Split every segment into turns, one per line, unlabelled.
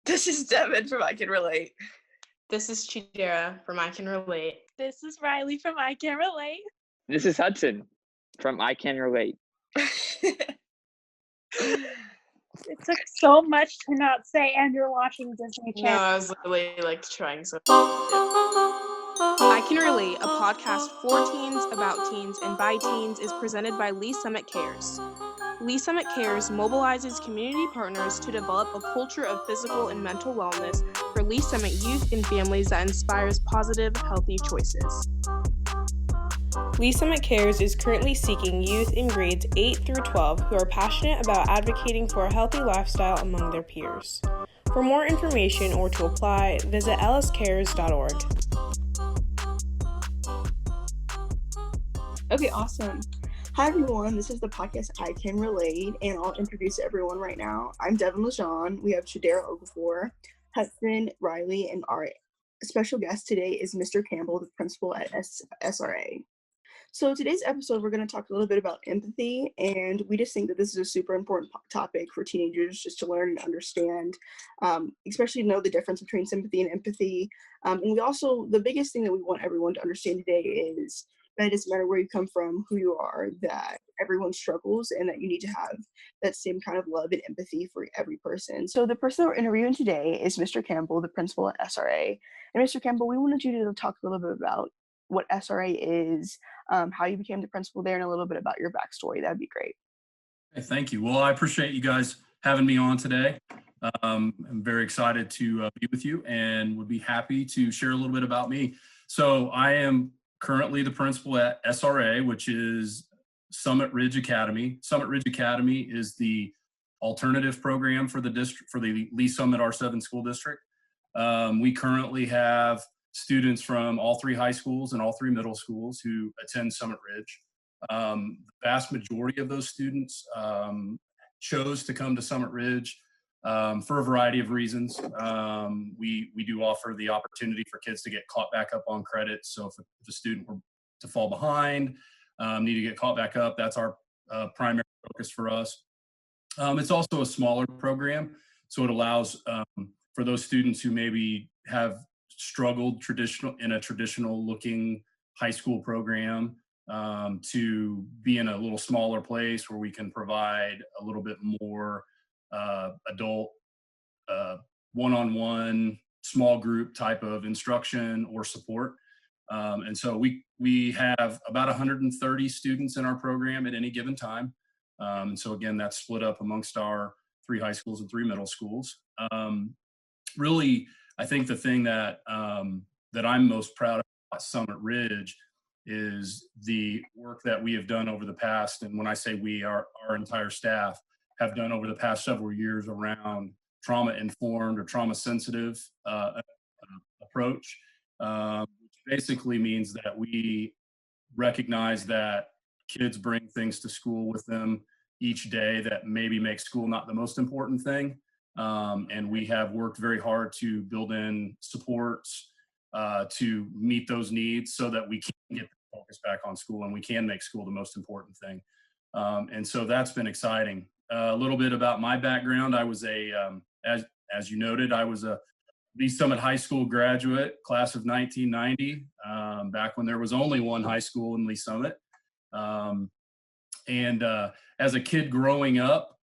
This is Devin from I Can Relate.
This is Chidera from I Can Relate.
This is Rylee from I Can Relate.
This is Hudson from I Can Relate.
It took so much to not say, and you're watching Disney
No,
Channel.
I was literally trying so. I Can Relate, a podcast for teens, about teens, and by teens, is presented by Lee Summit Cares. Lee Summit Cares mobilizes community partners to develop a culture of physical and mental wellness for Lee Summit youth and families that inspires positive, healthy choices. Lee Summit Cares is currently seeking youth in grades 8 through 12 who are passionate about advocating for a healthy lifestyle among their peers. For more information or to apply, visit lscares.org.
Okay, awesome. Hi everyone, this is the podcast I Can Relate, and I'll introduce everyone right now. I'm Devin LeJean. We have Chidera Okafor, Hudson, Rylee, and our special guest today is Mr. Campbell, the principal at SRA. So today's episode, we're going to talk a little bit about empathy, and we just think that this is a super important topic for teenagers just to learn and understand, especially know the difference between sympathy and empathy. And we also, the biggest thing that we want everyone to understand today is that it doesn't matter where you come from, who you are, that everyone struggles and that you need to have that same kind of love and empathy for every person. So the person that we're interviewing today is Mr. Campbell, the principal at SRA. And Mr. Campbell, we wanted you to talk a little bit about what SRA is, how you became the principal there, and a little bit about your backstory. That'd be great.
Hey, thank you. Well, I appreciate you guys having me on today. I'm very excited to be with you and would be happy to share a little bit about me. So I am currently the principal at SRA, which is Summit Ridge Academy. Summit Ridge Academy is the alternative program for the district, for the Lee Summit R7 school district. We currently have students from all three high schools and all three middle schools who attend Summit Ridge. The vast majority of those students chose to come to Summit Ridge for a variety of reasons. We do offer the opportunity for kids to get caught back up on credit. So if a student were to fall behind, need to get caught back up, that's our primary focus for us. It's also a smaller program, so it allows for those students who maybe have struggled in a traditional looking high school program to be in a little smaller place where we can provide a little bit more adult one-on-one small group type of instruction or support. And so we have about 130 students in our program at any given time. And so again, that's split up amongst our three high schools and three middle schools. Really, I think the thing that that I'm most proud of at Summit Ridge is the work that we have done over the past, and when I say we, our entire staff have done over the past several years around trauma-informed or trauma-sensitive approach, which basically means that we recognize that kids bring things to school with them each day that maybe make school not the most important thing. And we have worked very hard to build in supports to meet those needs so that we can get the focus back on school and we can make school the most important thing. And so that's been exciting. A little bit about my background. I was as you noted, I was a Lee Summit High School graduate, class of 1990, back when there was only one high school in Lee Summit. And as a kid growing up,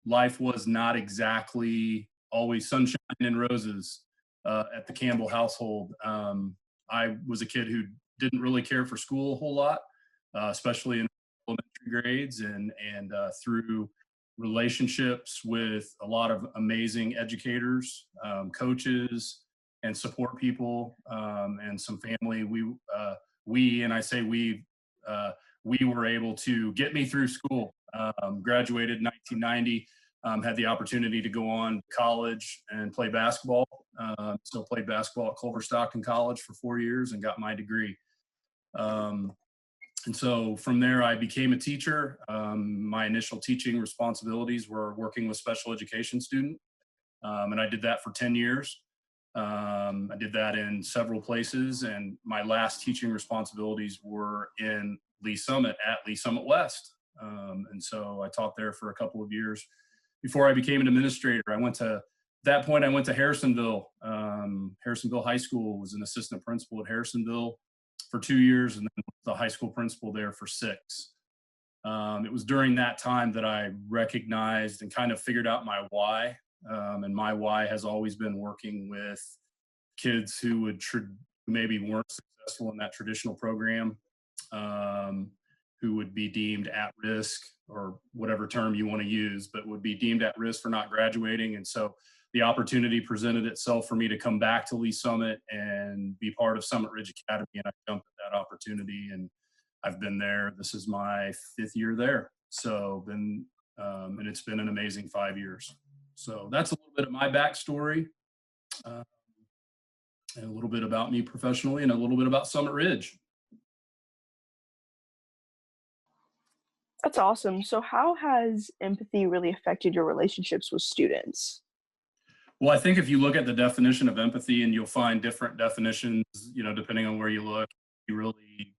life was not exactly always sunshine and roses at the Campbell household. I was a kid who didn't really care for school a whole lot, especially in elementary grades, and through relationships with a lot of amazing educators, coaches, and support people, and some family. And I say we were able to get me through school. Graduated in 1990, had the opportunity to go on to college and play basketball. So played basketball at Culver Stockton College for 4 years and got my degree. And so from there, I became a teacher. My initial teaching responsibilities were working with special education students. And I did that for 10 years. I did that in several places. And my last teaching responsibilities were in Lee Summit at Lee Summit West. And so I taught there for a couple of years before I became an administrator. I went to that point, I went to Harrisonville. Harrisonville High School, was an assistant principal at Harrisonville for 2 years, and then the high school principal there for 6. It was during that time that I recognized and kind of figured out my why. And my why has always been working with kids who maybe weren't successful in that traditional program, who would be deemed at risk, or whatever term you want to use, but would be deemed at risk for not graduating. And so the opportunity presented itself for me to come back to Lee Summit and be part of Summit Ridge Academy. And I jumped at that opportunity, and I've been there. This is my 5th year there. So and it's been an amazing 5 years. So that's a little bit of my backstory, and a little bit about me professionally, and a little bit about Summit Ridge.
That's awesome. So how has empathy really affected your relationships with students?
Well, I think if you look at the definition of empathy, and you'll find different definitions, depending on where you look, you really,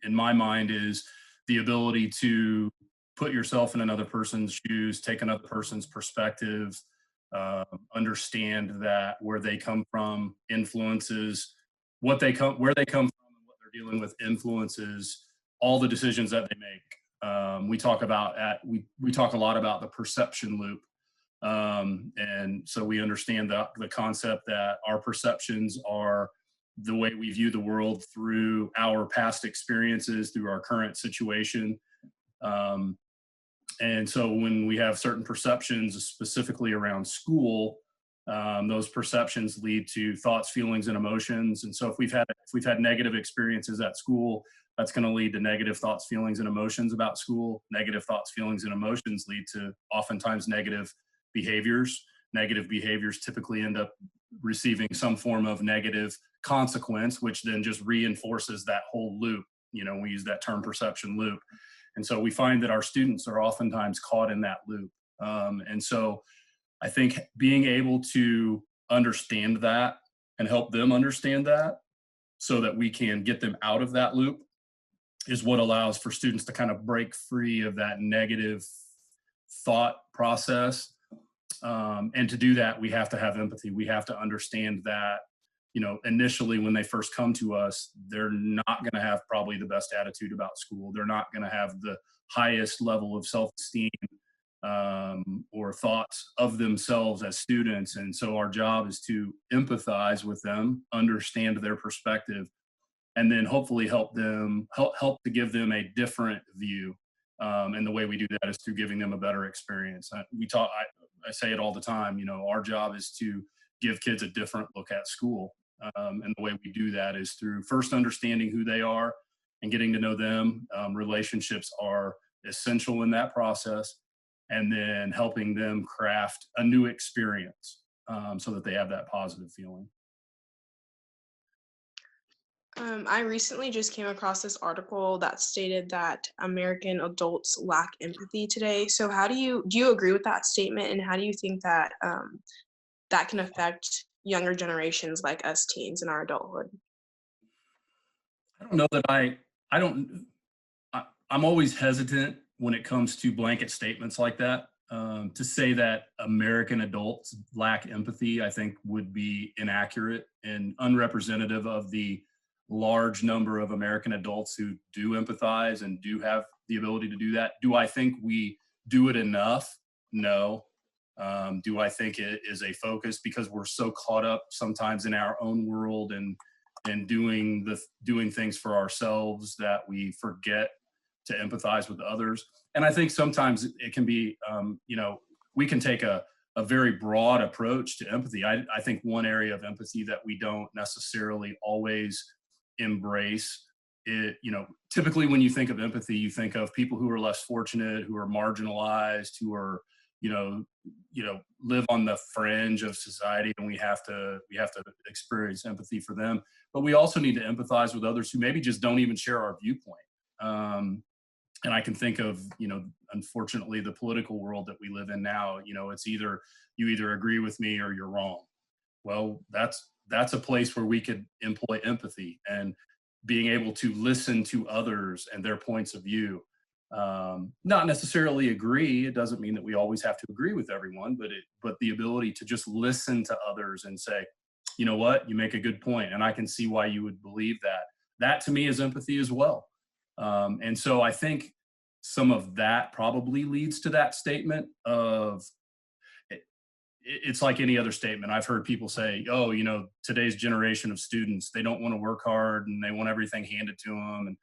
in my mind, is the ability to put yourself in another person's shoes, take another person's perspective, understand that where they come from influences where they come from, and what they're dealing with influences all the decisions that they make. We talk a lot about the perception loop. And so we understand the concept that our perceptions are the way we view the world through our past experiences, through our current situation. And so when we have certain perceptions, specifically around school, those perceptions lead to thoughts, feelings, and emotions. And so if we've had negative experiences at school, that's going to lead to negative thoughts, feelings, and emotions about school. Negative thoughts, feelings, and emotions lead to oftentimes negative behaviors. Negative behaviors typically end up receiving some form of negative consequence, which then just reinforces that whole loop. We use that term perception loop. And so we find that our students are oftentimes caught in that loop. And so I think being able to understand that and help them understand that, so that we can get them out of that loop, is what allows for students to kind of break free of that negative thought process. And to do that, we have to have empathy. We have to understand that, initially when they first come to us, they're not going to have probably the best attitude about school. They're not going to have the highest level of self-esteem, or thoughts of themselves as students. And so our job is to empathize with them, understand their perspective, and then hopefully help to give them a different view. And the way we do that is through giving them a better experience. I say it all the time, our job is to give kids a different look at school. And the way we do that is through first understanding who they are and getting to know them. Relationships are essential in that process. And then helping them craft a new experience, so that they have that positive feeling.
I recently just came across this article that stated that American adults lack empathy today. So do you agree with that statement, and how do you think that that can affect younger generations like us teens in our adulthood?
I don't know that I'm always hesitant when it comes to blanket statements like that. To say that American adults lack empathy, I think would be inaccurate and unrepresentative of the large number of American adults who do empathize and do have the ability to do that. Do I think we do it enough? No. Do I think it is a focus because we're so caught up sometimes in our own world and doing things for ourselves that we forget to empathize with others? And I think sometimes it can be, we can take a very broad approach to empathy. I think one area of empathy that we don't necessarily always embrace it, typically when you think of empathy, you think of people who are less fortunate, who are marginalized, who are, live on the fringe of society, and we have to experience empathy for them. But we also need to empathize with others who maybe just don't even share our viewpoint. And I can think of, unfortunately, the political world that we live in now. It's you either agree with me or you're wrong. Well, that's a place where we could employ empathy and being able to listen to others and their points of view. Not necessarily agree. It doesn't mean that we always have to agree with everyone, but the ability to just listen to others and say, you know what, you make a good point, and I can see why you would believe that. That to me is empathy as well. And so I think some of that probably leads to that statement of, it's like any other statement. I've heard people say, oh, you know, today's generation of students, they don't want to work hard and they want everything handed to them. And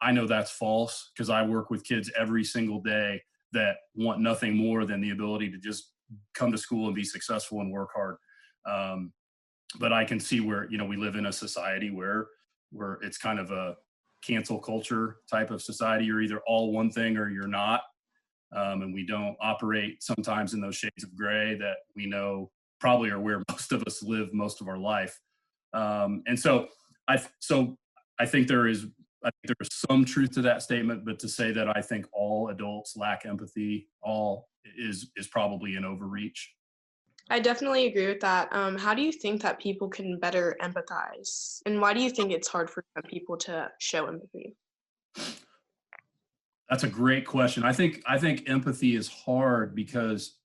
I know that's false, because I work with kids every single day that want nothing more than the ability to just come to school and be successful and work hard. But I can see where, you know, we live in a society where it's kind of a cancel culture type of society. You're either all one thing or you're not. And we don't operate sometimes in those shades of gray that we know probably are where most of us live most of our life. And so I think there is some truth to that statement, but to say that I think all adults lack empathy, is probably an overreach.
I definitely agree with that. How do you think that people can better empathize? And why do you think it's hard for some people to show empathy?
That's a great question. I think empathy is hard because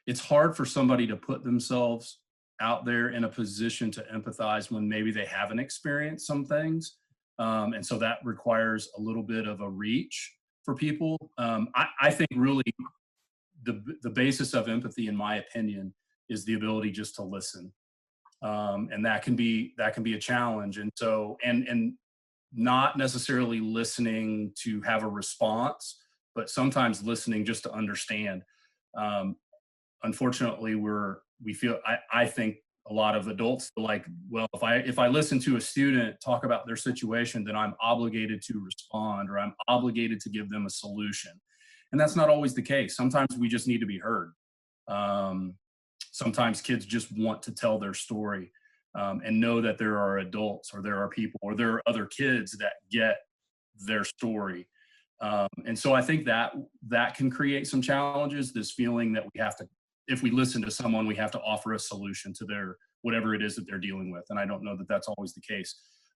it's hard for somebody to put themselves out there in a position to empathize when maybe they haven't experienced some things. And so that requires a little bit of a reach for people. I think really the basis of empathy, in my opinion, is the ability just to listen. And that can be a challenge. And so, and not necessarily listening to have a response, but sometimes listening just to understand. Unfortunately, I think a lot of adults feel like, well, if I listen to a student talk about their situation, then I'm obligated to respond, or I'm obligated to give them a solution. And that's not always the case. Sometimes we just need to be heard. Sometimes kids just want to tell their story, and know that there are adults, or there are people, or there are other kids that get their story. And so I think that can create some challenges, this feeling that we have to, if we listen to someone, we have to offer a solution to their whatever it is that they're dealing with. And I don't know that that's always the case.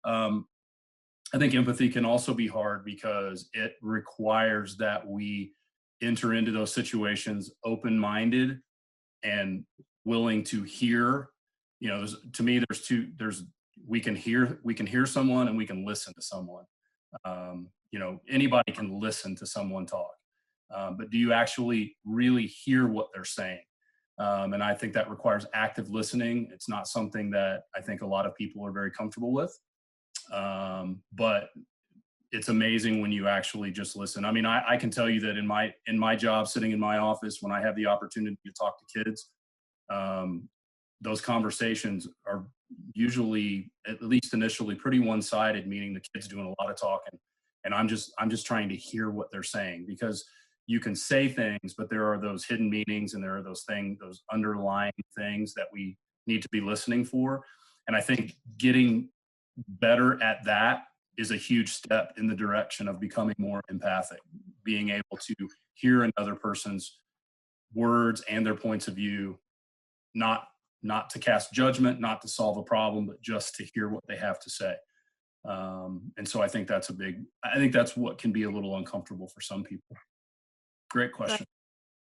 I think empathy can also be hard because it requires that we enter into those situations open-minded and willing to hear. You know, to me, we can hear someone and we can listen to someone. You know, anybody can listen to someone talk, but do you actually really hear what they're saying? And I think that requires active listening. It's not something that I think a lot of people are very comfortable with. But it's amazing when you actually just listen. I mean, I can tell you that in my job, sitting in my office, when I have the opportunity to talk to kids, those conversations are usually, at least initially, pretty one-sided, meaning the kid's doing a lot of talking, and I'm just trying to hear what they're saying, because you can say things, but there are those hidden meanings, and there are those underlying things that we need to be listening for. And I think getting better at that is a huge step in the direction of becoming more empathic, being able to hear another person's words and their points of view, not to cast judgment, not to solve a problem, but just to hear what they have to say. And so I think that's what can be a little uncomfortable for some people. Great question.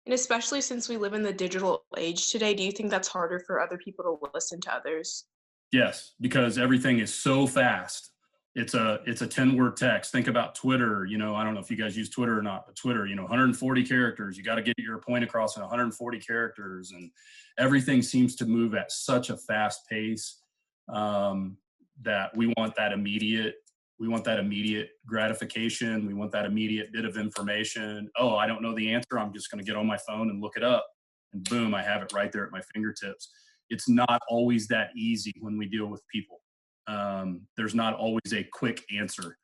And especially since we live in the digital age today, do you think that's harder for other people to listen to others?
Yes, because everything is so fast. It's a 10-word text. Think about Twitter. You know, I don't know if you guys use Twitter or not, but Twitter, 140 characters. You got to get your point across in 140 characters, and everything seems to move at such a fast pace that we want that immediate gratification. We want that immediate bit of information. Oh, I don't know the answer. I'm just going to get on my phone and look it up, and boom, I have it right there at my fingertips. It's not always that easy when we deal with people. There's not always a quick answer.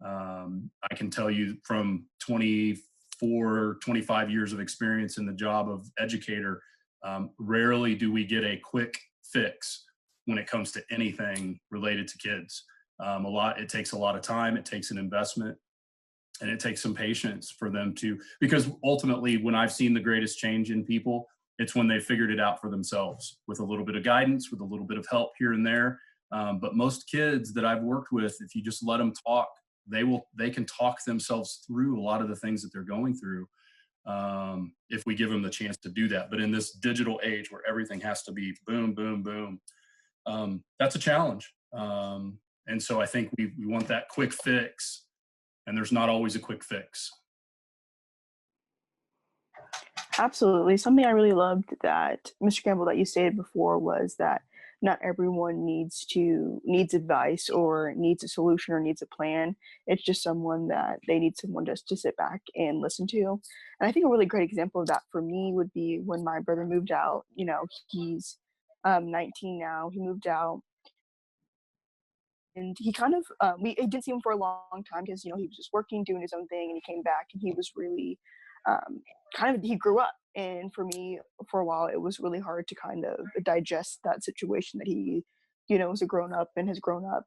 I can tell you from 24, 25 years of experience in the job of educator, rarely do we get a quick fix when it comes to anything related to kids. It takes a lot of time, it takes an investment, and it takes some patience for them because ultimately, when I've seen the greatest change in people, it's when they figured it out for themselves with a little bit of guidance, with a little bit of help here and there. But most kids that I've worked with, if you just let them talk, they can talk themselves through a lot of the things that they're going through, if we give them the chance to do that. But in this digital age where everything has to be boom, boom, boom, that's a challenge. And so I think we want that quick fix, and there's not always a quick fix.
Absolutely. Something I really loved that Mr. Campbell that you stated before was that not everyone needs advice or needs a solution or needs a plan. It's just someone that they need someone just to sit back and listen to. And I think a really great example of that for me would be when my brother moved out. You know, he's 19 now. He moved out. And he kind of, we didn't see him for a long time because, you know, he was just working, doing his own thing, and he came back and he was really he grew up. And for me, for a while, it was really hard to kind of digest that situation that he, you know, was a grown up and has grown up.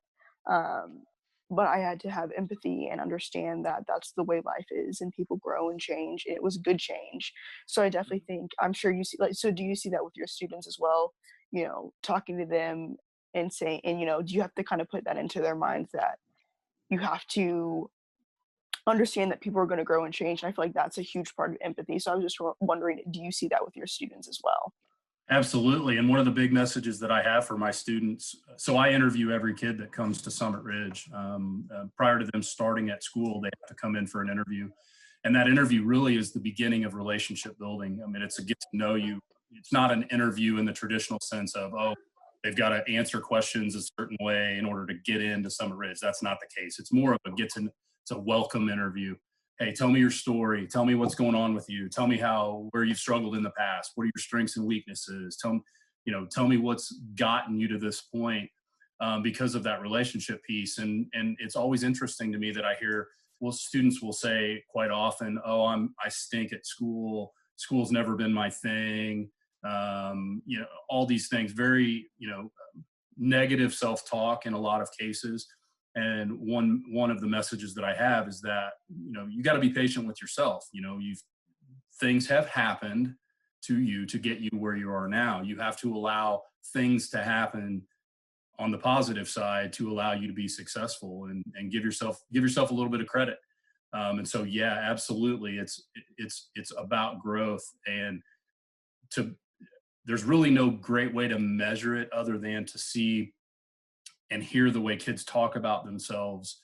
But I had to have empathy and understand that that's the way life is and people grow and change. And it was good change. So I definitely think, I'm sure you see, like, so do you see that with your students as well? You know, talking to them and saying, and, you know, do you have to kind of put that into their minds that you have to understand that people are going to grow and change? And I feel like that's a huge part of empathy. So I was just wondering, do you see that with your students as well?
Absolutely. And one of the big messages that I have for my students, so I interview every kid that comes to Summit Ridge. Prior to them starting at school, they have to come in for an interview. And that interview really is the beginning of relationship building. I mean, it's a get to know you. It's not an interview in the traditional sense of, oh, they've got to answer questions a certain way in order to get into Summit Ridge. That's not the case. It's more of a it's a welcome interview. Hey, tell me your story. Tell me what's going on with you. Tell me where you've struggled in the past. What are your strengths and weaknesses? Tell me what's gotten you to this point, because of that relationship piece. And it's always interesting to me that I hear, well, students will say quite often, oh, I stink at school. School's never been my thing. All these things, very, negative self-talk in a lot of cases. And one of the messages that I have is that, you got to be patient with yourself. Things have happened to you to get you where you are now. You have to allow things to happen on the positive side to allow you to be successful, and give yourself a little bit of credit. And so, yeah, absolutely. It's about growth, and there's really no great way to measure it other than to see and hear the way kids talk about themselves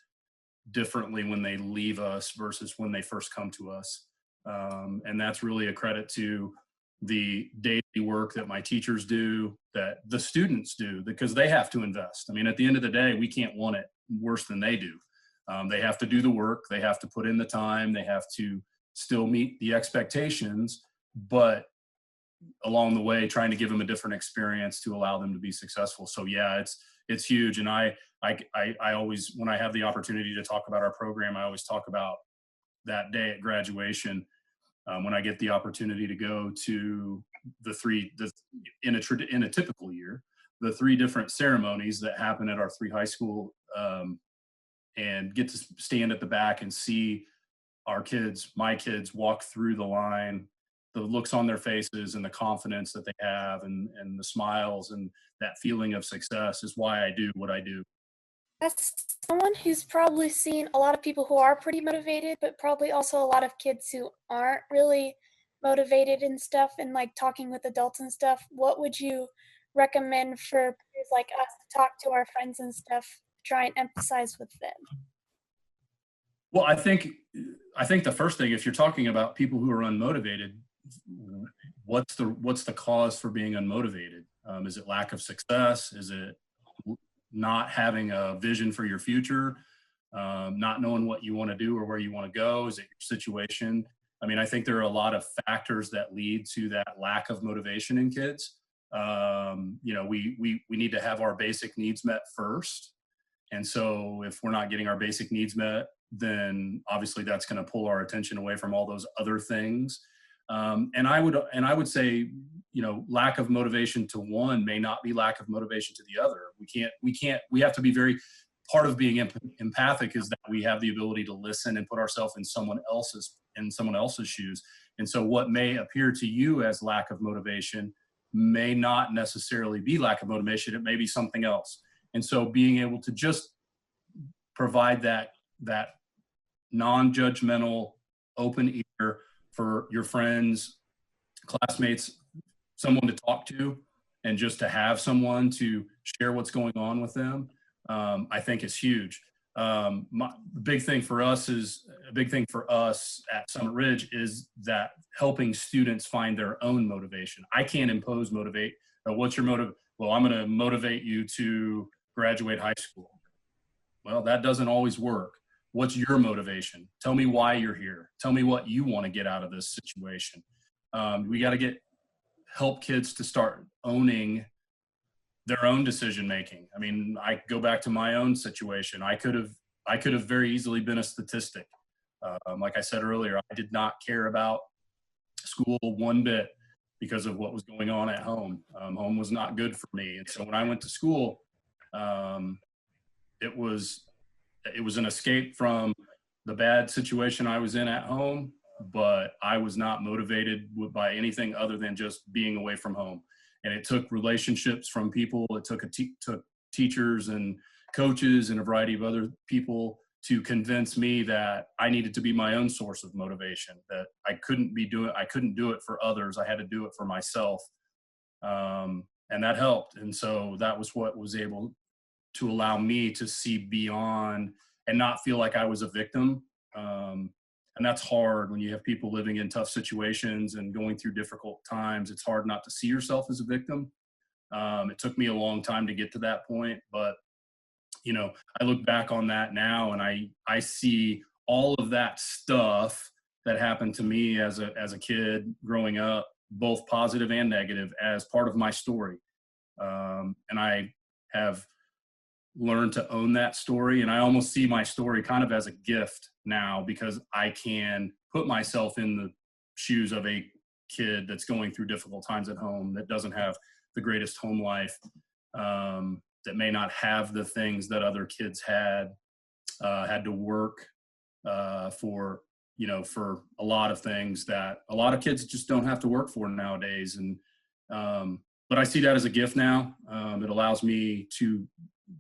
differently when they leave us versus when they first come to us. And that's really a credit to the daily work that my teachers do, that the students do, because they have to invest. I mean, at the end of the day, we can't want it worse than they do. They have to do the work, they have to put in the time, they have to still meet the expectations, but along the way, trying to give them a different experience to allow them to be successful. So yeah, it's huge. And I always, when I have the opportunity to talk about our program, I always talk about that day at graduation, when I get the opportunity to go to in a typical year, the 3 different ceremonies that happen at our 3 high school, and get to stand at the back and see my kids walk through the line, the looks on their faces and the confidence that they have, and the smiles and that feeling of success is why I do what I do.
As someone who's probably seen a lot of people who are pretty motivated, but probably also a lot of kids who aren't really motivated and stuff, and like talking with adults and stuff, what would you recommend for peers like us to talk to our friends and stuff, try and empathize with them?
Well, I think the first thing, if you're talking about people who are unmotivated, what's the cause for being unmotivated? Is it lack of success? Is it not having a vision for your future? Not knowing what you want to do or where you want to go? Is it your situation? I mean, I think there are a lot of factors that lead to that lack of motivation in kids. We need to have our basic needs met first. And so if we're not getting our basic needs met, then obviously that's going to pull our attention away from all those other things. And I would say, lack of motivation to one may not be lack of motivation to the other. We have to be very, part of being empathic is that we have the ability to listen and put ourselves in someone else's shoes. And so what may appear to you as lack of motivation may not necessarily be lack of motivation. It may be something else. And so being able to just provide that that non-judgmental, open ear for your friends, classmates, someone to talk to, and just to have someone to share what's going on with them, I think is huge. The big thing for us at Summit Ridge is that helping students find their own motivation. I can't impose what's your motive? Well, I'm going to motivate you to graduate high school. Well, that doesn't always work. What's your motivation? Tell me why you're here. Tell me what you want to get out of this situation. We got to help kids to start owning their own decision making. I mean, I go back to my own situation. I could have very easily been a statistic. Like I said earlier, I did not care about school one bit because of what was going on at home. Home was not good for me. And so when I went to school, it was an escape from the bad situation I was in at home, but I was not motivated by anything other than just being away from home. And it took relationships from people. It took took teachers and coaches and a variety of other people to convince me that I needed to be my own source of motivation, that I couldn't do it for others. I had to do it for myself. And that helped. And so that was what was able to allow me to see beyond and not feel like I was a victim. And that's hard when you have people living in tough situations and going through difficult times. It's hard not to see yourself as a victim. It took me a long time to get to that point, but I look back on that now and I see all of that stuff that happened to me as a kid growing up, both positive and negative, as part of my story. And I have learned to own that story. And I almost see my story kind of as a gift now, because I can put myself in the shoes of a kid that's going through difficult times at home, that doesn't have the greatest home life, that may not have the things that other kids had to work for a lot of things that a lot of kids just don't have to work for nowadays. And but I see that as a gift now. It allows me to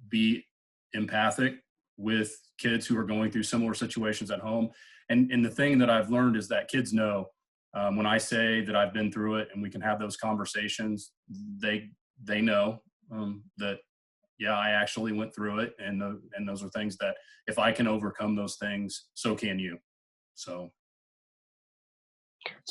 be empathic with kids who are going through similar situations at home. And the thing that I've learned is that kids know when I say that I've been through it and we can have those conversations, they know that, yeah, I actually went through it. And those are things that if I can overcome those things, so can you.
So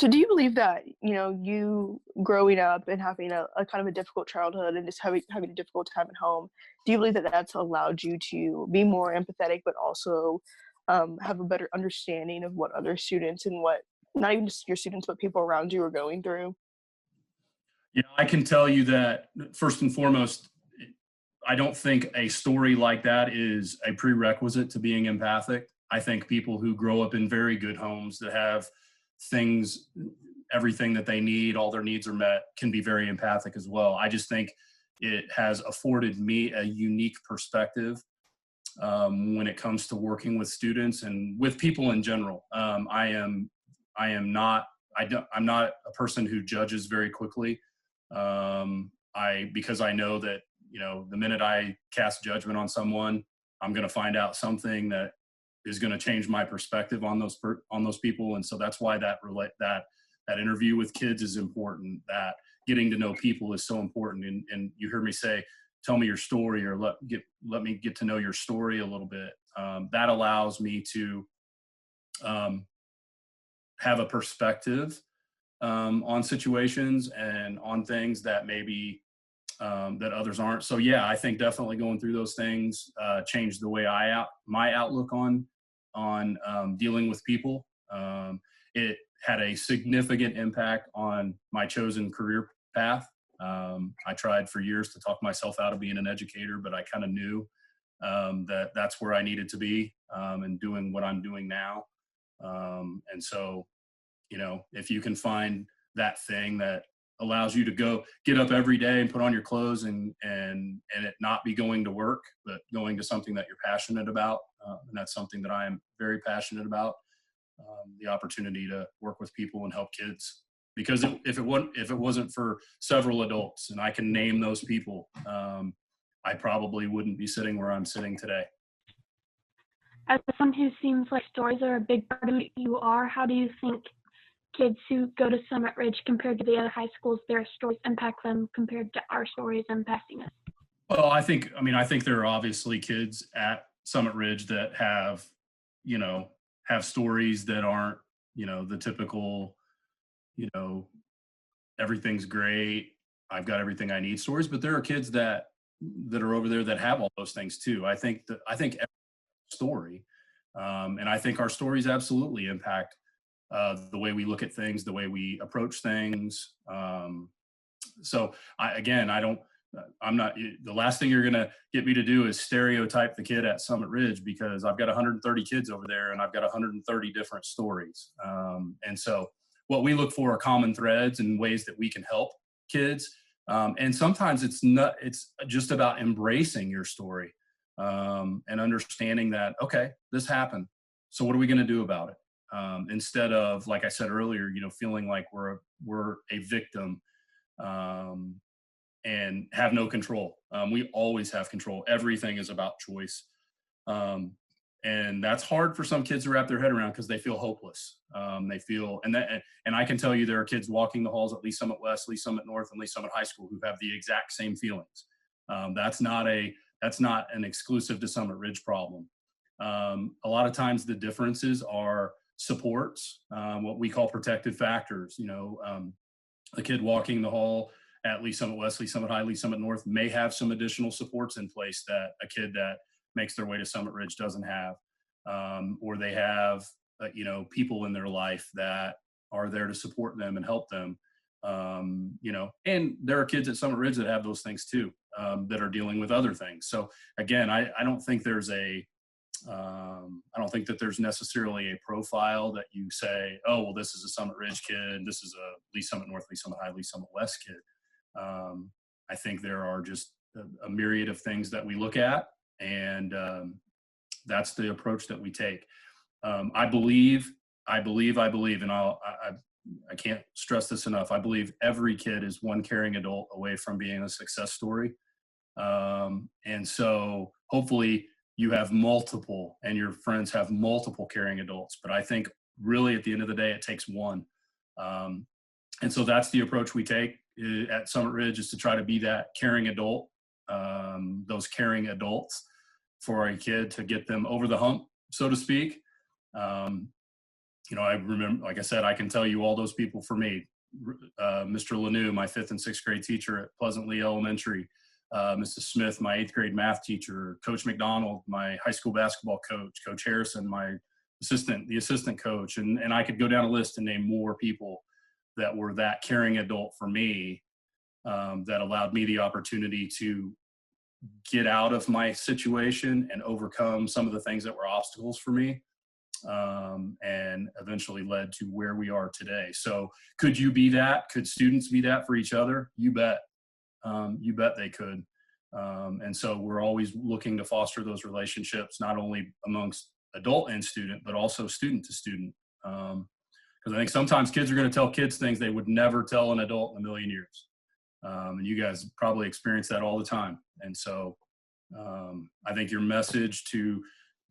do you believe that, you growing up and having a kind of a difficult childhood and just having a difficult time at home, do you believe that that's allowed you to be more empathetic, but also have a better understanding of what other students and what, not even just your students, but people around you are going through?
Yeah, I can tell you that first and foremost, I don't think a story like that is a prerequisite to being empathic. I think people who grow up in very good homes that have everything that they need, all their needs are met, can be very empathic as well. I just think it has afforded me a unique perspective when it comes to working with students and with people in general. I'm not a person who judges very quickly. Because I know that, the minute I cast judgment on someone, I'm going to find out something that is going to change my perspective on those people. And so that's why that interview with kids is important, that getting to know people is so important. And you heard me say, tell me your story, or let me get to know your story a little bit. That allows me to have a perspective on situations and on things that maybe that others aren't. So yeah, I think definitely going through those things changed the way my outlook on dealing with people. It had a significant impact on my chosen career path. I tried for years to talk myself out of being an educator, but I kind of knew that that's where I needed to be and doing what I'm doing now. And so, if you can find that thing that allows you to get up every day and put on your clothes and it not be going to work, but going to something that you're passionate about. And that's something that I am very passionate about, the opportunity to work with people and help kids. Because if it wasn't for several adults, and I can name those people, I probably wouldn't be sitting where I'm sitting today.
as someone who seems like stories are a big part of who you are, how do you think kids who go to Summit Ridge compared to the other high schools, their stories impact them compared to our stories impacting us?
Well, I think there are obviously kids at Summit Ridge that have, have stories that aren't, the typical, you know, everything's great, I've got everything I need stories, but there are kids that are over there that have all those things too. I think every story, and I think our stories absolutely impact the way we look at things, the way we approach things. So I'm not, the last thing you're going to get me to do is stereotype the kid at Summit Ridge, because I've got 130 kids over there and I've got 130 different stories. And so what we look for are common threads and ways that we can help kids. And sometimes it's just about embracing your story, and understanding that, okay, this happened, so what are we going to do about it? Instead of, like I said earlier, feeling like we're a victim, and have no control. We always have control. Everything is about choice. And that's hard for some kids to wrap their head around, because they feel hopeless. They feel, and I can tell you there are kids walking the halls at Lee Summit West, Lee Summit North, and Lee Summit High School who have the exact same feelings. That's not an exclusive to Summit Ridge problem. A lot of times the differences are supports, what we call protective factors. A kid walking the hall at Lee Summit West, Lee Summit High, Lee Summit North may have some additional supports in place that a kid that makes their way to Summit Ridge doesn't have. Or they have, people in their life that are there to support them and help them. And there are kids at Summit Ridge that have those things too, that are dealing with other things. So again, I don't think there's I don't think that there's necessarily a profile that you say, oh, well, this is a Summit Ridge kid, this is a Lee Summit North, Lee Summit High, Lee Summit West kid. I think there are just a myriad of things that we look at, and that's the approach that we take. I believe, and I can't stress this enough, I believe every kid is one caring adult away from being a success story. And so hopefully you have multiple, and your friends have multiple caring adults. But I think really at the end of the day, it takes one. And so that's the approach we take at Summit Ridge, is to try to be that caring adult, those caring adults for a kid, to get them over the hump, so to speak. I remember, like I said, I can tell you all those people for me. Mr. Lanou, my 5th and 6th grade teacher at Pleasant Lee Elementary, Mrs. Smith, my 8th grade math teacher, Coach McDonald, my high school basketball coach, Coach Harrison, the assistant coach, and I could go down a list and name more people that were that caring adult for me, that allowed me the opportunity to get out of my situation and overcome some of the things that were obstacles for me, and eventually led to where we are today. So could you be that? Could students be that for each other? You bet. You bet they could. And so we're always looking to foster those relationships, not only amongst adult and student, but also student to student. Because I think sometimes kids are going to tell kids things they would never tell an adult in a million years. And you guys probably experience that all the time. And so I think your message to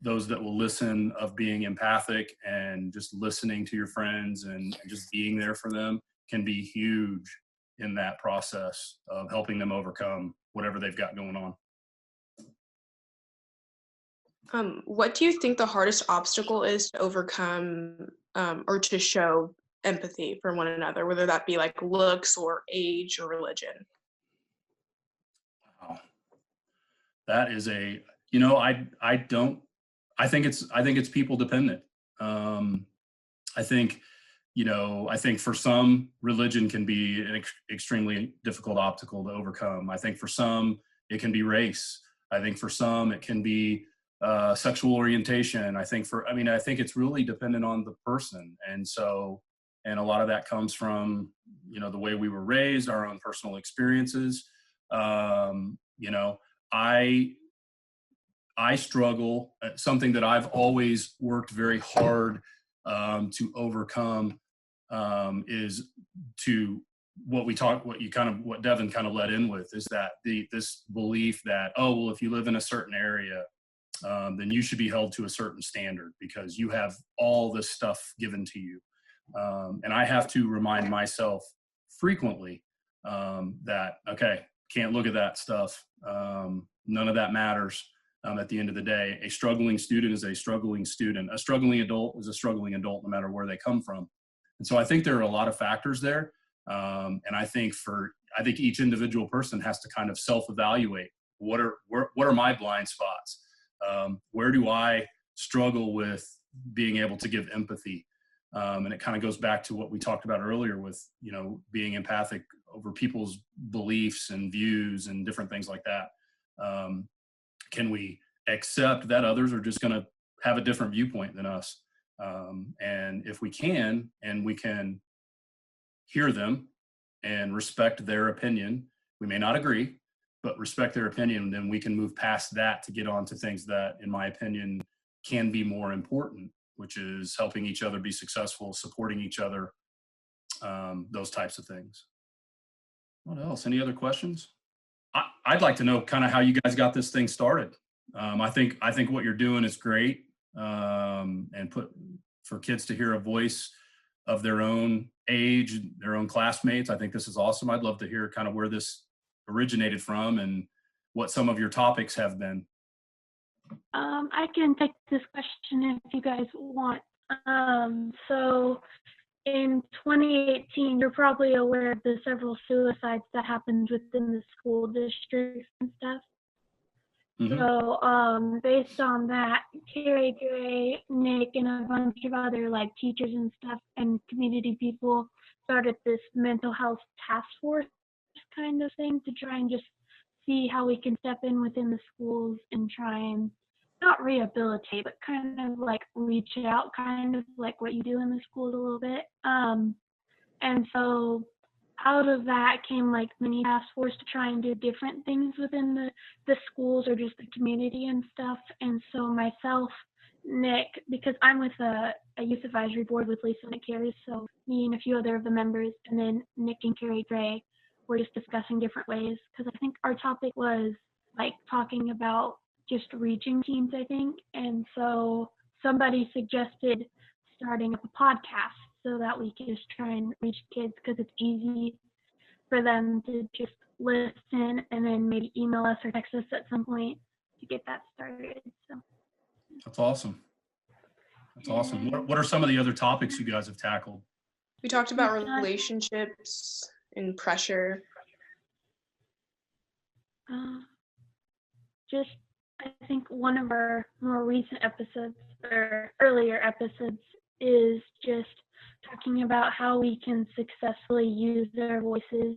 those that will listen, of being empathic and just listening to your friends and just being there for them, can be huge in that process of helping them overcome whatever they've got going on.
What do you think the hardest obstacle is to overcome, or to show empathy for one another, whether that be like looks or age or religion?
Wow. That is I think it's people dependent. I think for some, religion can be an extremely difficult obstacle to overcome. I think for some, it can be race. I think for some, it can be sexual orientation. I think it's really dependent on the person. And a lot of that comes from, the way we were raised, our own personal experiences. I struggle, something that I've always worked very hard to overcome, is to what Devyn kind of led in with, is that this belief that, oh, well, if you live in a certain area, then you should be held to a certain standard because you have all this stuff given to you. And I have to remind myself frequently that, okay, can't look at that stuff. None of that matters. At the end of the day, a struggling student is a struggling student. A struggling adult is a struggling adult, no matter where they come from. And so I think there are a lot of factors there. And I think each individual person has to kind of self-evaluate. What are my blind spots? Where do I struggle with being able to give empathy? And it kind of goes back to what we talked about earlier with, being empathic over people's beliefs and views and different things like that. Can we accept that others are just going to have a different viewpoint than us? And if we can, and we can hear them and respect their opinion, we may not agree, but respect their opinion, then we can move past that to get on to things that, in my opinion, can be more important, which is helping each other be successful, supporting each other, those types of things. What else? Any other questions? I'd like to know kind of how you guys got this thing started. I think what you're doing is great, and for kids to hear a voice of their own age, their own classmates. I think this is awesome. I'd love to hear kind of where this originated from and what some of your topics have been.
I can take this question if you guys want. So in 2018, you're probably aware of the several suicides that happened within the school districts and stuff.
Mm-hmm.
So based on that, Carrie Gray, Nick, and a bunch of other teachers and stuff and community people started this mental health task force kind of thing to try and just see how we can step in within the schools and try and not rehabilitate, but kind of reach out, kind of like what you do in the schools a little bit. And so out of that came mini task force to try and do different things within the schools or just the community and stuff. And so myself, Nick, because I'm with a youth advisory board with Lisa and Carrie, so me and a few other of the members, and then Nick and Carrie Gray were just discussing different ways, because I think our topic was talking about just reaching teens, I think. And so somebody suggested starting up a podcast so that we could just try and reach kids, because it's easy for them to just listen and then maybe email us or text us at some point to get that started. So
that's awesome. That's awesome. What are some of the other topics you guys have tackled?
We talked about relationships and pressure.
Just, I think one of our more recent episodes or earlier episodes is just talking about how we can successfully use our voices,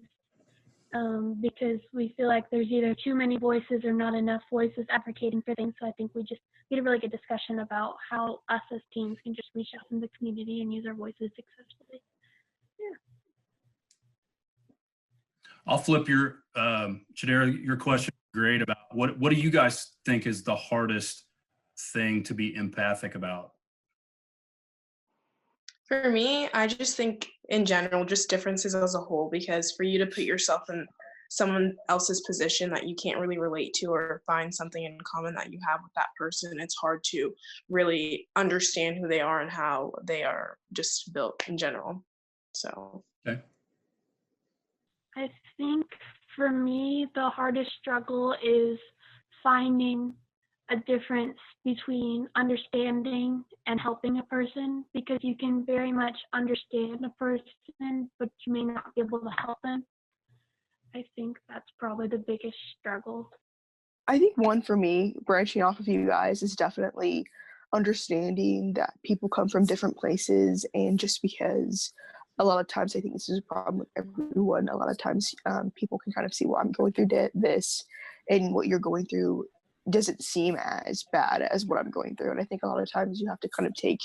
because we feel like there's either too many voices or not enough voices advocating for things. So I think we had a really good discussion about how us as teens can just reach out in the community and use our voices successfully. Yeah.
I'll flip your, Chidera, your question is great about what do you guys think is the hardest thing to be empathic about?
For me, I just think in general, just differences as a whole, because for you to put yourself in someone else's position that you can't really relate to or find something in common that you have with that person, it's hard to really understand who they are and how they are just built in general. So.
Okay.
I think for me, the hardest struggle is finding a difference between understanding and helping a person, because you can very much understand a person, but you may not be able to help them. I think that's probably the biggest struggle.
I think one for me, branching off of you guys, is definitely understanding that people come from different places, and just because a lot of times I think this is a problem with everyone, a lot of times people can kind of see, well, I'm going through this, and what you're going through doesn't seem as bad as what I'm going through. And I think a lot of times you have to kind of take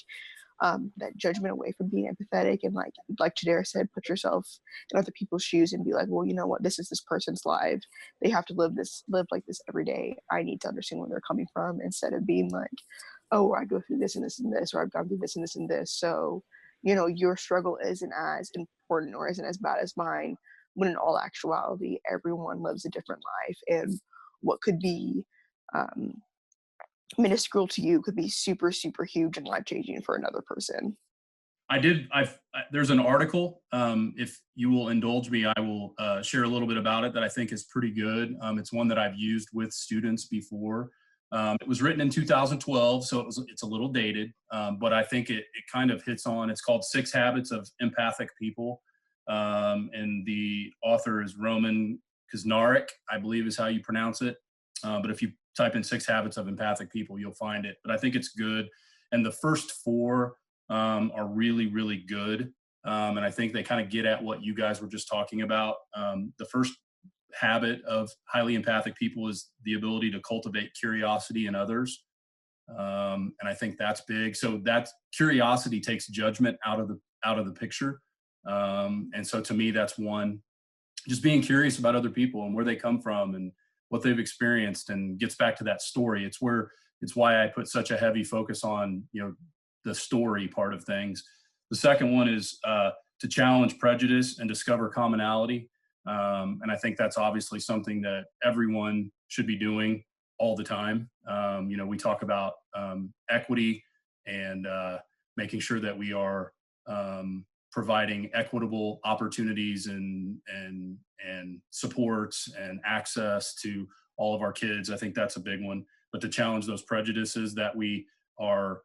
that judgment away from being empathetic, and like Chidera said, put yourself in other people's shoes and be like, well, you know what, this is this person's life. They have to live like this every day. I need to understand where they're coming from, instead of being like, oh, I go through this and this and this, or I've gone through this and this and this. So, your struggle isn't as important or isn't as bad as mine, when in all actuality, everyone lives a different life. And what could be minuscule to you could be super, super huge and life-changing for another person.
There's an article, if you will indulge me, I will share a little bit about it that I think is pretty good. It's one that I've used with students before. It was written in 2012, so it's a little dated, but I think it kind of hits on, it's called 6 Habits of Empathic People. And the author is Roman Krznaric, I believe is how you pronounce it. But if you type in 6 Habits of Empathic People, you'll find it. But I think it's good. And the first 4 are really, really good. And I think they kind of get at what you guys were just talking about. The first habit of highly empathic people is the ability to cultivate curiosity in others. And I think that's big. So that curiosity takes judgment out of the picture. And so to me, that's one. Just being curious about other people and where they come from and what they've experienced, and gets back to that story. It's why I put such a heavy focus on, the story part of things. The second one is to challenge prejudice and discover commonality. And I think that's obviously something that everyone should be doing all the time. We talk about equity and making sure that we are providing equitable opportunities and supports and access to all of our kids. I think that's a big one. But to challenge those prejudices that we are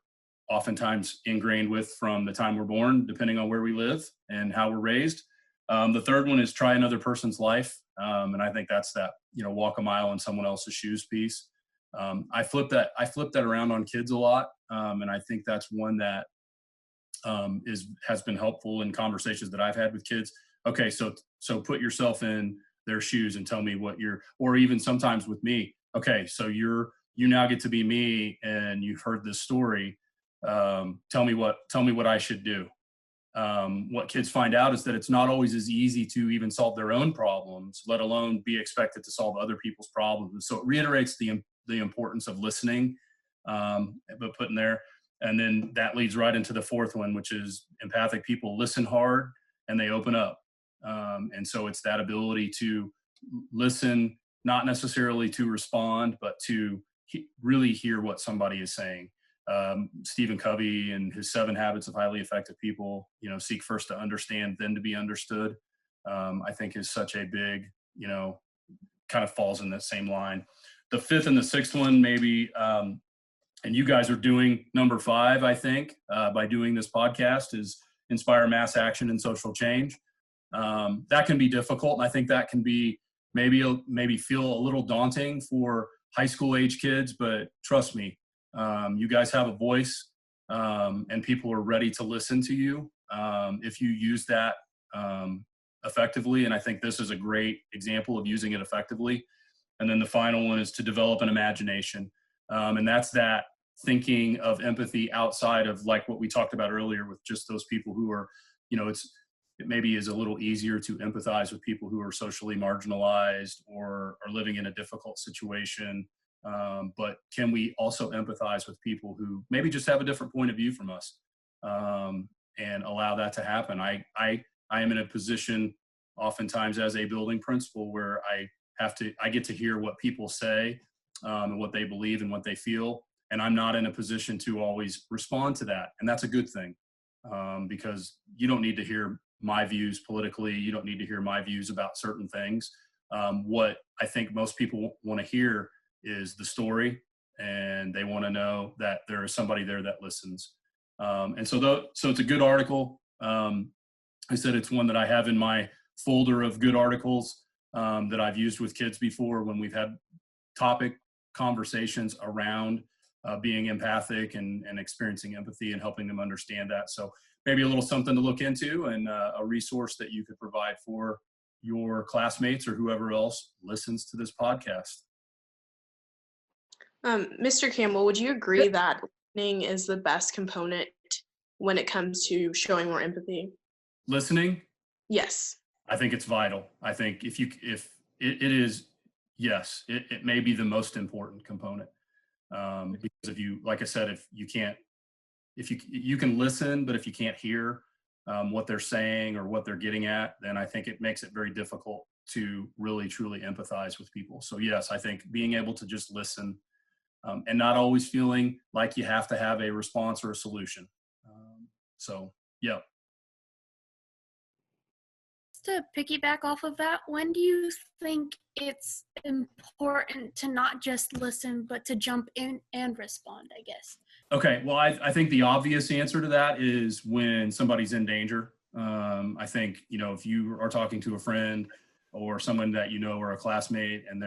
oftentimes ingrained with from the time we're born, depending on where we live and how we're raised. The third one is try another person's life. And I think that's that, walk a mile in someone else's shoes piece. I flip that around on kids a lot. And I think that's one that has been helpful in conversations that I've had with kids. Okay, so put yourself in their shoes and tell me or even sometimes with me. Okay, so you now get to be me, and you've heard this story. Tell me what I should do. What kids find out is that it's not always as easy to even solve their own problems, let alone be expected to solve other people's problems. And so it reiterates the importance of listening, but putting there. And then that leads right into the fourth one, which is empathic people listen hard and they open up. And so it's that ability to listen, not necessarily to respond, but to really hear what somebody is saying. Stephen Covey and his 7 Habits of Highly Effective People, seek first to understand, then to be understood, I think is such a big, kind of falls in that same line. The 5th and the 6th one, maybe, and you guys are doing number 5, I think, by doing this podcast, is inspire mass action and social change. That can be difficult. And I think that can be maybe feel a little daunting for high school age kids, but trust me, you guys have a voice, and people are ready to listen to you if you use that effectively. And I think this is a great example of using it effectively. And then the final one is to develop an imagination. And that's that thinking of empathy outside of like what we talked about earlier with just those people who are, it maybe is a little easier to empathize with people who are socially marginalized or are living in a difficult situation. But can we also empathize with people who maybe just have a different point of view from us, and allow that to happen? I am in a position oftentimes as a building principal where I get to hear what people say, and what they believe and what they feel. And I'm not in a position to always respond to that. And that's a good thing, because you don't need to hear my views politically. You don't need to hear my views about certain things. What I think most people want to hear is the story, and they want to know that there is somebody there that listens. And so it's a good article. I said it's one that I have in my folder of good articles that I've used with kids before when we've had topic conversations around being empathic and experiencing empathy and helping them understand that. So maybe a little something to look into, and a resource that you could provide for your classmates or whoever else listens to this podcast.
Mr. Campbell, would you agree that listening is the best component when it comes to showing more empathy? Listening? Yes.
I think it's vital. I think if it is, yes, it may be the most important component. Because if you, like I said, if you can listen, but if you can't hear what they're saying or what they're getting at, then I think it makes it very difficult to really truly empathize with people. So yes, I think being able to just listen and not always feeling like you have to have a response or a solution. So, yeah.
To piggyback off of that, when do you think it's important to not just listen, but to jump in and respond, I guess?
Okay, well, I think the obvious answer to that is when somebody's in danger. I think, if you are talking to a friend or someone that or a classmate, and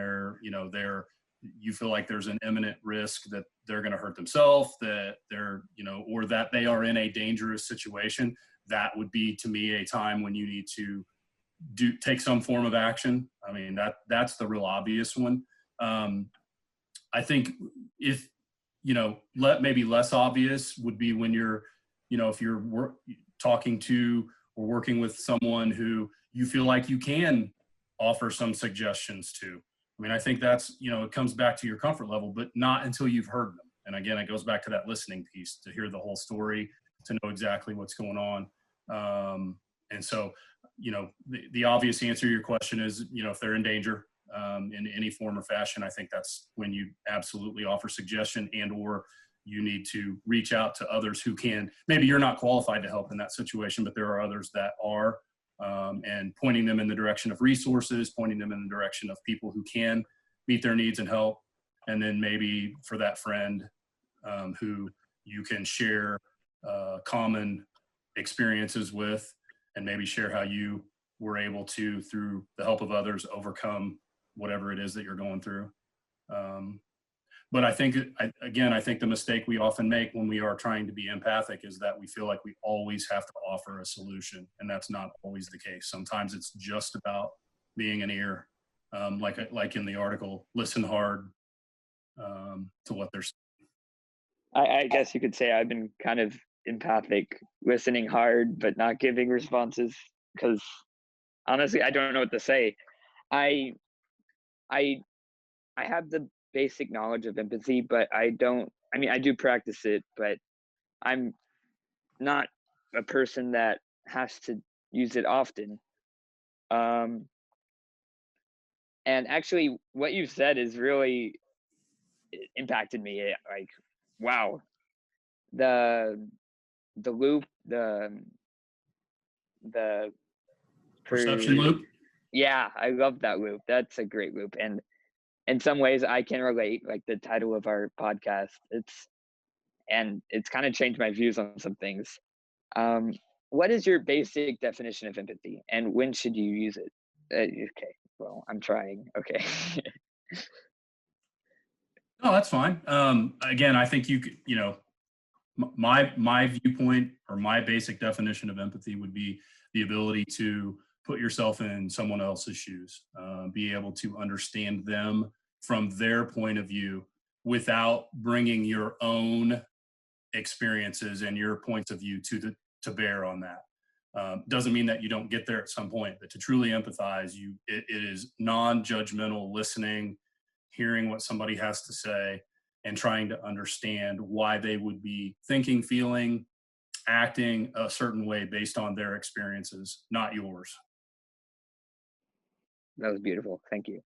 you feel like there's an imminent risk that they're going to hurt themselves, that they're, or that they are in a dangerous situation, that would be, to me, a time when you need to take some form of action. I mean, that's the real obvious one. I think if, maybe less obvious would be when you're, if you're talking to or working with someone who you feel like you can offer some suggestions to. I mean, I think that's, it comes back to your comfort level, but not until you've heard them. And again, it goes back to that listening piece, to hear the whole story, to know exactly what's going on. And so, the obvious answer to your question is, if they're in danger in any form or fashion, I think that's when you absolutely offer suggestion, and or you need to reach out to others who can. Maybe you're not qualified to help in that situation, but there are others that are, and pointing them in the direction of resources, pointing them in the direction of people who can meet their needs and help. And then maybe for that friend who you can share common experiences with, and maybe share how you were able to, through the help of others, overcome whatever it is that you're going through. But I think the mistake we often make when we are trying to be empathic is that we feel like we always have to offer a solution, and that's not always the case. Sometimes it's just about being an ear, like in the article, listen hard to what they're saying.
I guess you could say I've been kind of empathic, listening hard, but not giving responses, because honestly, I don't know what to say. I have the basic knowledge of empathy, but I do practice it, but I'm not a person that has to use it often. And actually, what you said is really impacted me. Like, wow, the loop, the
Perception loop.
Yeah, I love that loop. That's a great loop, and in some ways I can relate. Like the title of our podcast, it's kind of changed my views on some things. What is your basic definition of empathy, and when should you use it? Okay, well, I'm trying. Okay.
No, that's fine. Again, I think my viewpoint, or my basic definition of empathy, would be the ability to put yourself in someone else's shoes, be able to understand them from their point of view without bringing your own experiences and your points of view to bear on that. Doesn't mean that you don't get there at some point, but to truly empathize, it is non-judgmental listening, hearing what somebody has to say, and trying to understand why they would be thinking, feeling, acting a certain way based on their experiences, not yours.
That was beautiful. Thank you.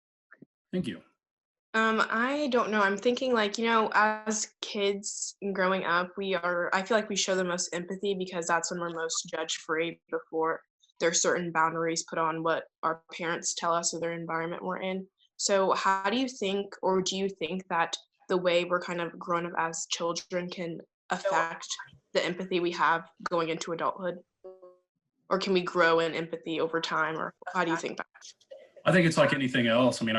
Thank you.
I don't know. I'm thinking, like, as kids growing up, I feel like we show the most empathy because that's when we're most judge-free, before there's certain boundaries put on what our parents tell us or their environment we're in. So how do you think, or do you think that the way we're kind of grown up as children can affect the empathy we have going into adulthood? Or can we grow in empathy over time, or how do you think that?
I think it's like anything else. I mean,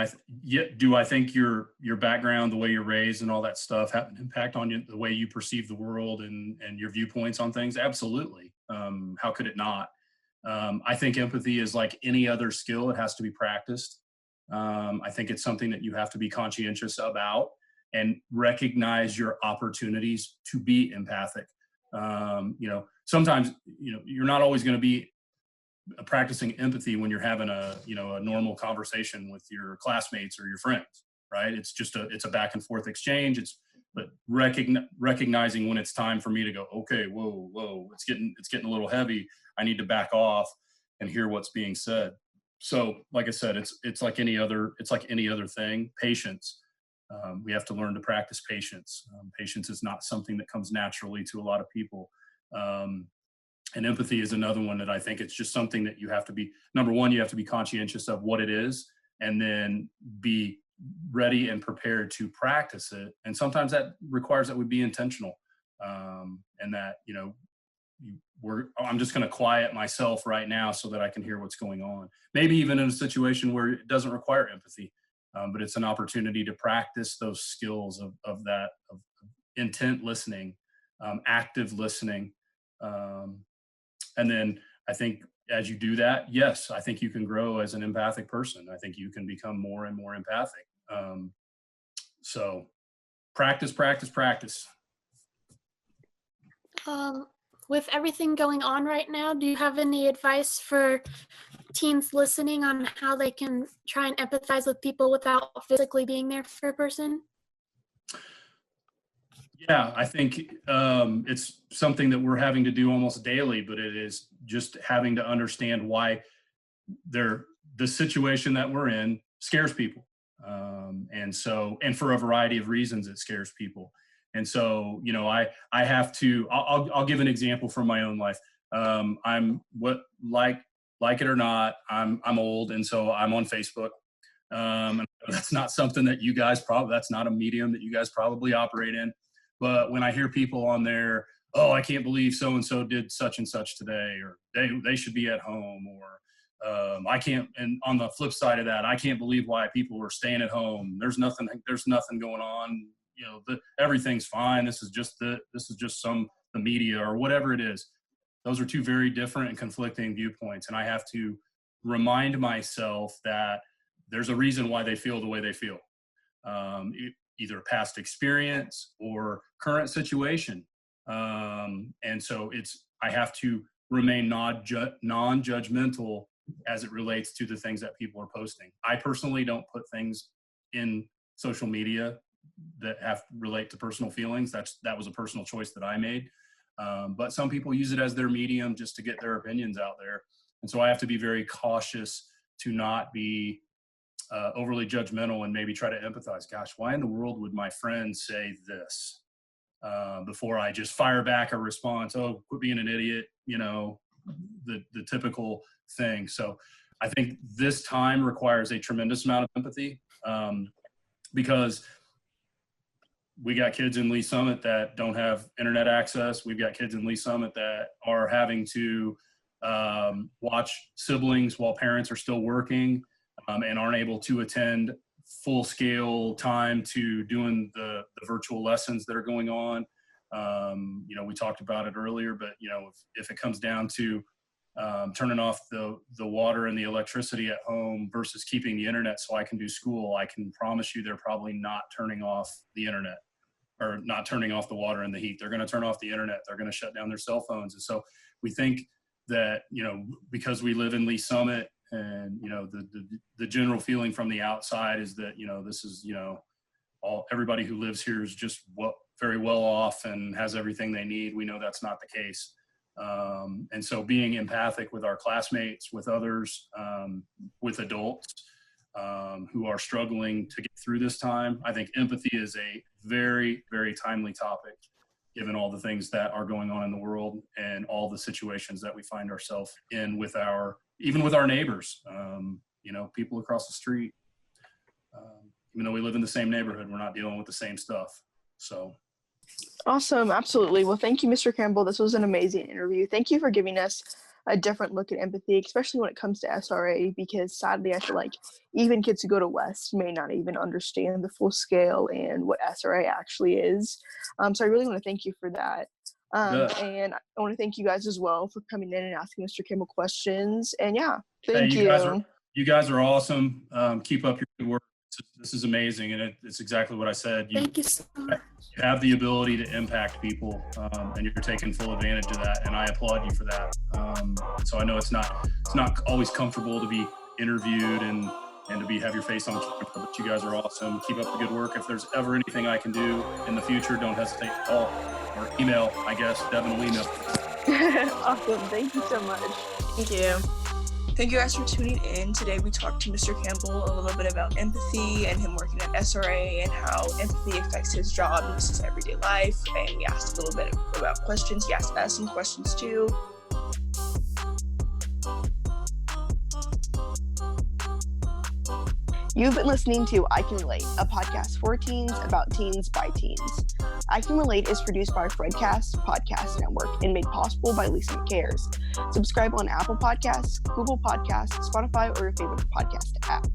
do I think your background, the way you're raised and all that stuff have an impact on you, the way you perceive the world and your viewpoints on things? Absolutely. How could it not? I think empathy is like any other skill. It has to be practiced. I think it's something that you have to be conscientious about and recognize your opportunities to be empathic. Sometimes, you're not always going to be practicing empathy when you're having a normal conversation with your classmates or your friends, right? It's just it's a back and forth exchange. But recognizing when it's time for me to go, okay, whoa, it's getting a little heavy. I need to back off and hear what's being said. So, like I said, it's like any other thing. Patience. We have to learn to practice patience. Patience is not something that comes naturally to a lot of people. And empathy is another one that I think it's just something that you have to be, number one, you have to be conscientious of what it is, and then be ready and prepared to practice it. And sometimes that requires that we be intentional, and that, I'm just going to quiet myself right now so that I can hear what's going on. Maybe even in a situation where it doesn't require empathy, but it's an opportunity to practice those skills of intent listening, active listening. And then I think as you do that, yes, I think you can grow as an empathic person. I think you can become more and more empathic. So practice, practice, practice.
With everything going on right now, do you have any advice for teens listening on how they can try and empathize with people without physically being there for a person?
Yeah, I think it's something that we're having to do almost daily, but it is just having to understand why the situation that we're in scares people. And for a variety of reasons, it scares people. And so, I have to, I'll give an example from my own life. I'm like it or not, I'm old. And so I'm on Facebook. And that's not something that you guys that's not a medium that you guys probably operate in. But when I hear people on there, oh, I can't believe so-and-so did such and such today, or they should be at home, or I can't, and on the flip side of that, I can't believe why people are staying at home. There's nothing going on. Everything's fine. This is just the media or whatever it is. Those are two very different and conflicting viewpoints. And I have to remind myself that there's a reason why they feel the way they feel. Either past experience or current situation. And so I have to remain non-judgmental as it relates to the things that people are posting. I personally don't put things in social media that relate to personal feelings. That was a personal choice that I made. But some people use it as their medium just to get their opinions out there. And so I have to be very cautious to not be overly judgmental and maybe try to empathize. Gosh, why in the world would my friend say this? Before I just fire back a response, oh, quit being an idiot, the typical thing. So I think this time requires a tremendous amount of empathy, because we got kids in Lee Summit that don't have internet access. We've got kids in Lee Summit that are having to watch siblings while parents are still working, and aren't able to attend full scale time to doing the virtual lessons that are going on. We talked about it earlier, but if it comes down to turning off the water and the electricity at home versus keeping the internet so I can do school, I can promise you they're probably not turning off the internet or not turning off the water and the heat. They're going to turn off the internet. They're going to shut down their cell phones. And so we think that, because we live in Lee Summit, and the general feeling from the outside is that this is everybody who lives here is just very well off and has everything they need. We know that's not the case, and so being empathic with our classmates, with others, with adults who are struggling to get through this time. I think empathy is a very, very timely topic, given all the things that are going on in the world and all the situations that we find ourselves in even with our neighbors, people across the street. Even though we live in the same neighborhood, we're not dealing with the same stuff. So.
Awesome. Absolutely. Well, thank you, Mr. Campbell. This was an amazing interview. Thank you for giving us a different look at empathy, especially when it comes to SRA, because sadly, I feel like even kids who go to West may not even understand the full scale and what SRA actually is. So I really want to thank you for that. And I want to thank you guys as well for coming in and asking Mr. Campbell questions. And thank you.
You guys are awesome. Keep up your good work. This is amazing. And it's exactly what I said.
Thank you so much.
You have the ability to impact people, and you're taking full advantage of that. And I applaud you for that. So I know it's not always comfortable to be interviewed and to have your face on camera, but you guys are awesome. Keep up the good work. If there's ever anything I can do in the future, don't hesitate to call or email, I guess. Devin will email.
Awesome. Thank you so much.
Thank you.
Thank you guys for tuning in. Today we talked to Mr. Campbell a little bit about empathy and him working at SRA and how empathy affects his job and his everyday life. And we asked a little bit about questions. He asked us some questions too.
You've been listening to I Can Relate, a podcast for teens, about teens, by teens. I Can Relate is produced by Fredcast Podcast Network and made possible by Lisa McCares. Subscribe on Apple Podcasts, Google Podcasts, Spotify, or your favorite podcast app.